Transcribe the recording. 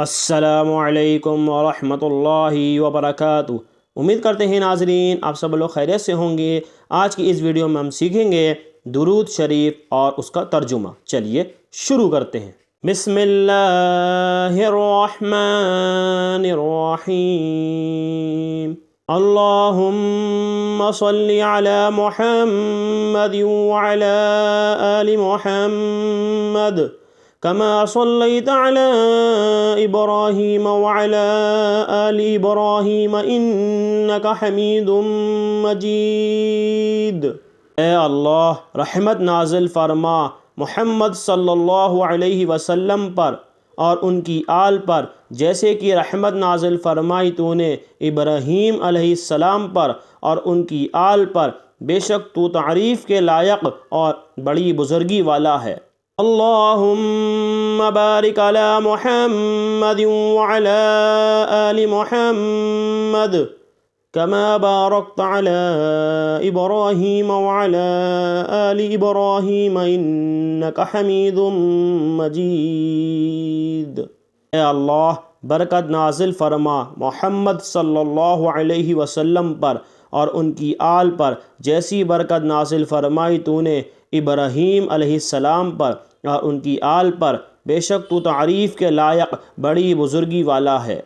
السلام علیکم ورحمۃ اللہ وبرکاتہ۔ امید کرتے ہیں ناظرین آپ سب لوگ خیریت سے ہوں گے۔ آج کی اس ویڈیو میں ہم سیکھیں گے درود شریف اور اس کا ترجمہ۔ چلیے شروع کرتے ہیں۔ بسم اللہ الرحمن الرحیم۔ اللہم صلی علی محمد وعلی آل محمد كما صليت على إبراهيم وعلى آل إبراهيم إنك حميد مجيد۔ اے اللہ رحمت نازل فرما محمد صلی اللہ علیہ وسلم پر اور ان کی آل پر، جیسے کہ رحمت نازل فرمائی تو نے ابراہیم علیہ السلام پر اور ان کی آل پر، بے شک تو تعریف کے لائق اور بڑی بزرگی والا ہے۔ اللہم بارک علی محمد وعلی آل محمد کما بارکت علی ابراہیم وعلی آل ابراہیم انک حمید مجید۔ اے اللہ برکت نازل فرما محمد صلی اللہ علیہ وسلم پر اور ان کی آل پر، جیسی برکت نازل فرمائی تو نے ابراہیم علیہ السلام پر اور ان کی آل پر، بے شک تو تعریف کے لائق بڑی بزرگی والا ہے۔